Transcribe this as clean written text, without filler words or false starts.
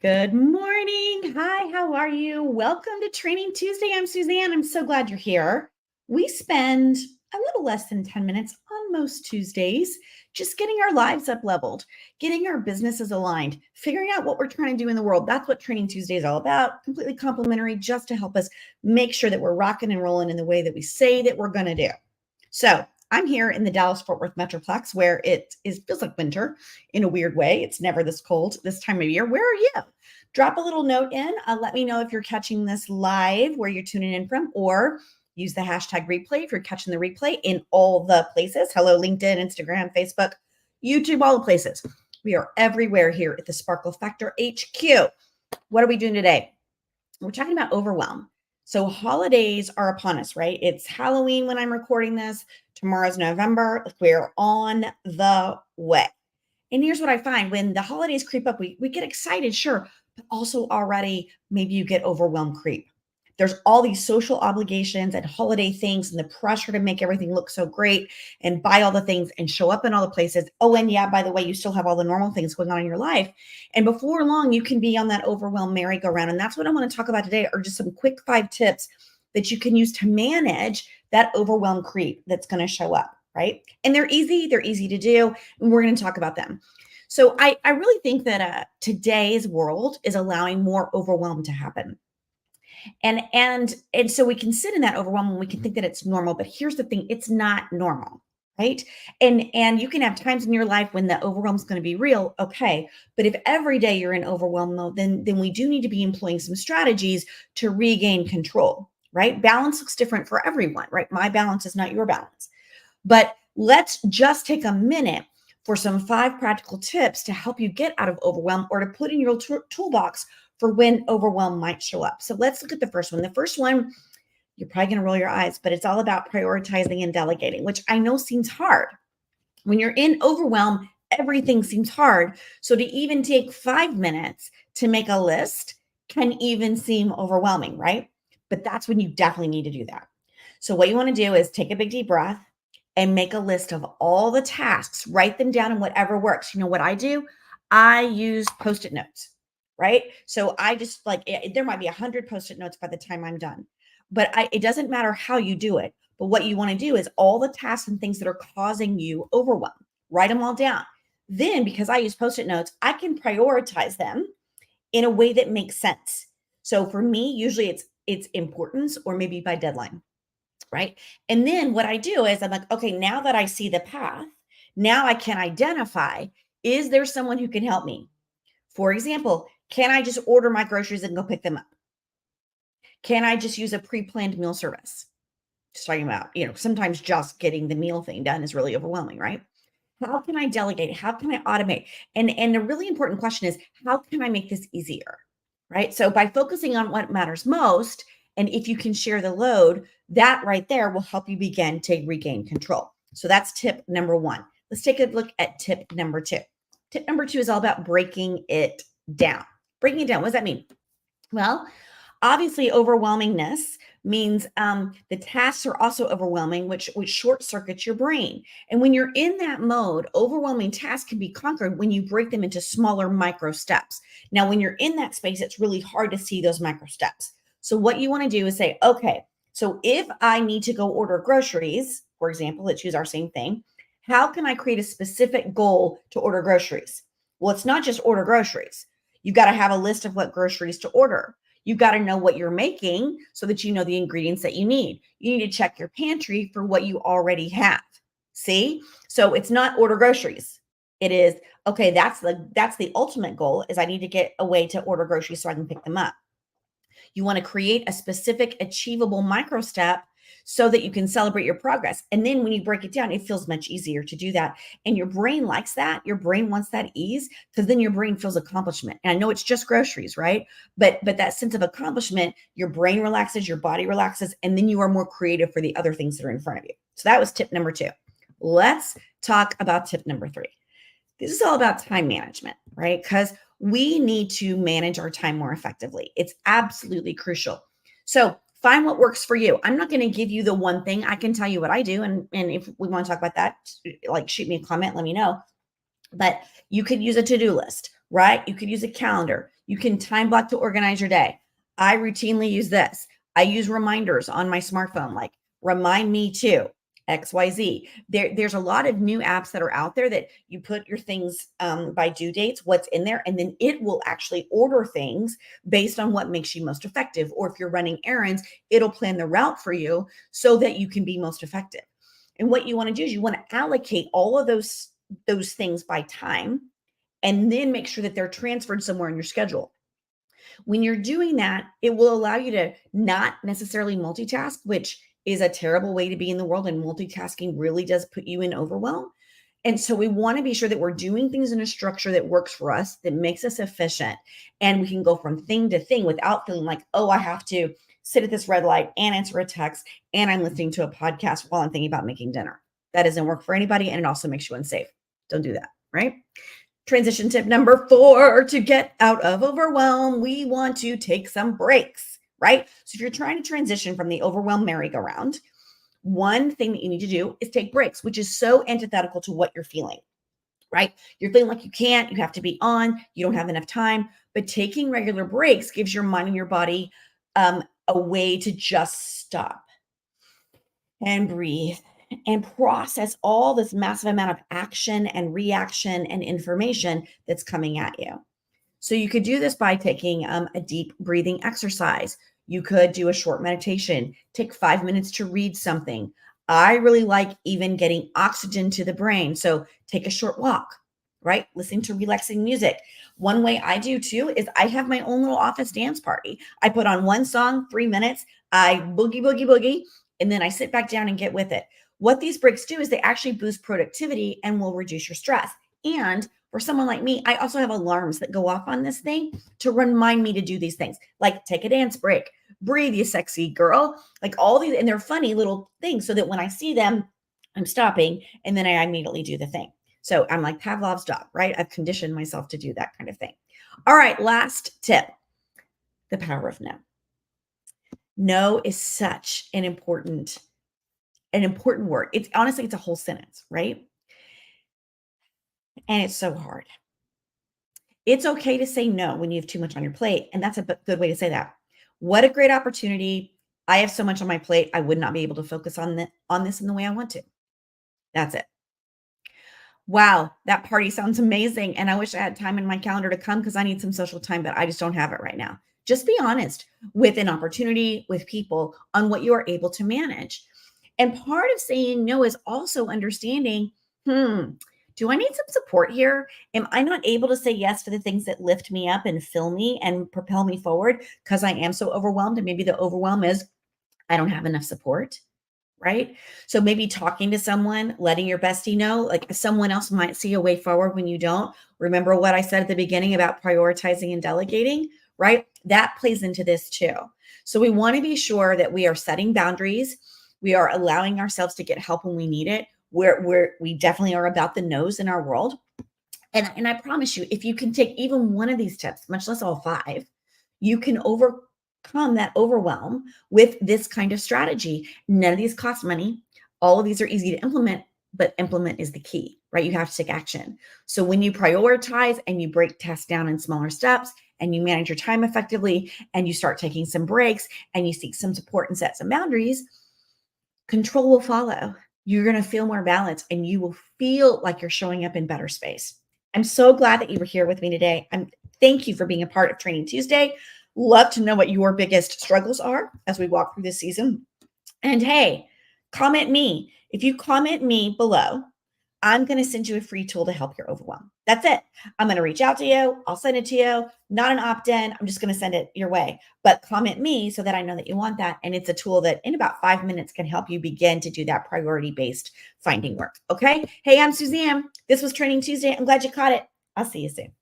Good morning. Hi, how are you? Welcome to Training Tuesday. I'm Suzanne. I'm so glad you're here. We spend a little less than 10 minutes on most Tuesdays just getting our lives up leveled, getting our businesses aligned, figuring out what we're trying to do in the world. That's what Training Tuesday is all about. Completely complimentary, just to help us make sure that we're rocking and rolling in the way that we say that we're going to do. So, I'm here in the Dallas Fort Worth Metroplex where it is feels like winter in a weird way. It's never this cold this time of year. Where are you? Drop a little note in. Let me know if you're catching this live, where you're tuning in from, or use the hashtag replay if you're catching the replay in all the places. Hello, LinkedIn, Instagram, Facebook, YouTube, all the places. We are everywhere here at the Sparkle Factor HQ. What are we doing today? We're talking about overwhelm. So holidays are upon us, right? It's Halloween when I'm recording this. Tomorrow's November. We're on the way. And here's what I find when the holidays creep up, we get excited, sure, but also already maybe you get overwhelmed creep. There's all these social obligations and holiday things and the pressure to make everything look so great and buy all the things and show up in all the places. Oh, and yeah, by the way, you still have all the normal things going on in your life. And before long, you can be on that overwhelmed merry-go-round. And that's what I want to talk about today are just some quick 5 tips that you can use to manage that overwhelmed creep that's going to show up, right? And they're easy to do, and we're going to talk about them. So I really think that today's world is allowing more overwhelm to happen. And so we can sit in that overwhelm and we can think that it's normal, but here's the thing, it's not normal, right? And you can have times in your life when the overwhelm is going to be real, okay, but if every day you're in overwhelm mode, then we do need to be employing some strategies to regain control, right? Balance looks different for everyone, right? My balance is not your balance. But let's just take a minute for some 5 practical tips to help you get out of overwhelm or to put in your toolbox for when overwhelm might show up. So let's look at the first one. The first one, you're probably going to roll your eyes, but it's all about prioritizing and delegating, which I know seems hard. When you're in overwhelm, everything seems hard. So to even take 5 minutes to make a list can even seem overwhelming, right? But that's when you definitely need to do that. So what you want to do is take a big deep breath and make a list of all the tasks, write them down and whatever works. You know what I do? I use post-it notes, right? So I just there might be 100 post-it notes by the time I'm done, but it doesn't matter how you do it. But what you want to do is all the tasks and things that are causing you overwhelm, write them all down. Then, because I use post-it notes, I can prioritize them in a way that makes sense. So for me, usually it's importance or maybe by deadline, right? And then what I do is I'm like, okay, now that I see the path, now I can identify, is there someone who can help me? For example, can I just order my groceries and go pick them up? Can I just use a pre-planned meal service? Just talking about, sometimes just getting the meal thing done is really overwhelming, right? How can I delegate? How can I automate? And a really important question is, how can I make this easier? Right? So by focusing on what matters most, and if you can share the load, that right there will help you begin to regain control. So that's tip number 1. Let's take a look at tip number 2. Tip number 2 is all about breaking it down. Breaking it down. What does that mean? Well, obviously, overwhelmingness means the tasks are also overwhelming, which short circuits your brain. And when you're in that mode, overwhelming tasks can be conquered when you break them into smaller micro steps. Now, when you're in that space, it's really hard to see those micro steps. So, what you want to do is say, okay, so if I need to go order groceries, for example, let's use our same thing. How can I create a specific goal to order groceries? Well, it's not just order groceries. You've got to have a list of what groceries to order. You've got to know what you're making so that you know the ingredients that you need. You need to check your pantry for what you already have. See? So it's not order groceries. It is, okay, that's the ultimate goal is I need to get a way to order groceries so I can pick them up. You want to create a specific achievable micro step so that you can celebrate your progress. And then when you break it down, it feels much easier to do that. And your brain likes that. Your brain wants that ease because then your brain feels accomplishment. And I know it's just groceries, right? But that sense of accomplishment, your brain relaxes, your body relaxes, and then you are more creative for the other things that are in front of you. So that was tip number 2. Let's talk about tip number 3. This is all about time management, right? Because we need to manage our time more effectively. It's absolutely crucial. So find what works for you. I'm not going to give you the one thing. I can tell you what I do. And if we want to talk about that, like shoot me a comment, let me know. But you could use a to-do list, right? You could use a calendar. You can time block to organize your day. I routinely use this. I use reminders on my smartphone, like remind me to XYZ. There's a lot of new apps that are out there that you put your things by due dates, what's in there, and then it will actually order things based on what makes you most effective. Or if you're running errands, it'll plan the route for you so that you can be most effective. And what you want to do is you want to allocate all of those things by time and then make sure that they're transferred somewhere in your schedule. When you're doing that, it will allow you to not necessarily multitask, which is a terrible way to be in the world. And multitasking really does put you in overwhelm. And so we want to be sure that we're doing things in a structure that works for us, that makes us efficient. And we can go from thing to thing without feeling like, oh, I have to sit at this red light and answer a text and I'm listening to a podcast while I'm thinking about making dinner. That doesn't work for anybody. And it also makes you unsafe. Don't do that, right? Transition tip number 4, to get out of overwhelm, we want to take some breaks, right? So if you're trying to transition from the overwhelm merry-go-round, one thing that you need to do is take breaks, which is so antithetical to what you're feeling, right? You're feeling like you can't, you have to be on, you don't have enough time, but taking regular breaks gives your mind and your body a way to just stop and breathe and process all this massive amount of action and reaction and information that's coming at you. So you could do this by taking a deep breathing exercise. You could do a short meditation, take 5 minutes to read something. I really like even getting oxygen to the brain. So take a short walk, right? Listening to relaxing music. One way I do too is I have my own little office dance party. I put on one song, 3 minutes, I boogie, boogie, boogie, and then I sit back down and get with it. What these breaks do is they actually boost productivity and will reduce your stress. And for someone like me, I also have alarms that go off on this thing to remind me to do these things, like take a dance break, breathe, you sexy girl, like all these, and they're funny little things so that when I see them, I'm stopping and then I immediately do the thing. So I'm like Pavlov's dog, right? I've conditioned myself to do that kind of thing. All right, last tip, the power of no. No is such an important word. It's honestly, it's a whole sentence, right? And it's so hard. It's okay to say no when you have too much on your plate. And that's a good way to say that. What a great opportunity. I have so much on my plate. I would not be able to focus on this in the way I want to. That's it. Wow, that party sounds amazing. And I wish I had time in my calendar to come because I need some social time, but I just don't have it right now. Just be honest with an opportunity, with people on what you are able to manage. And part of saying no is also understanding, do I need some support here? Am I not able to say yes to the things that lift me up and fill me and propel me forward because I am so overwhelmed? And maybe the overwhelm is I don't have enough support, right? So maybe talking to someone, letting your bestie know, like someone else might see a way forward when you don't. Remember what I said at the beginning about prioritizing and delegating, right? That plays into this too. So we want to be sure that we are setting boundaries. We are allowing ourselves to get help when we need it. We definitely are about the no's in our world. And I promise you, if you can take even one of these tips, much less all 5, you can overcome that overwhelm with this kind of strategy. None of these cost money. All of these are easy to implement, but implement is the key, right? You have to take action. So when you prioritize and you break tasks down in smaller steps and you manage your time effectively and you start taking some breaks and you seek some support and set some boundaries, control will follow. You're going to feel more balanced and you will feel like you're showing up in better space. I'm so glad that you were here with me today. Thank you for being a part of Training Tuesday. Love to know what your biggest struggles are as we walk through this season. And hey, comment me. If you comment me below, I'm going to send you a free tool to help your overwhelm. That's it. I'm going to reach out to you. I'll send it to you. Not an opt-in. I'm just going to send it your way. But comment me so that I know that you want that. And it's a tool that in about 5 minutes can help you begin to do that priority-based finding work. Okay? Hey, I'm Suzanne. This was Training Tuesday. I'm glad you caught it. I'll see you soon.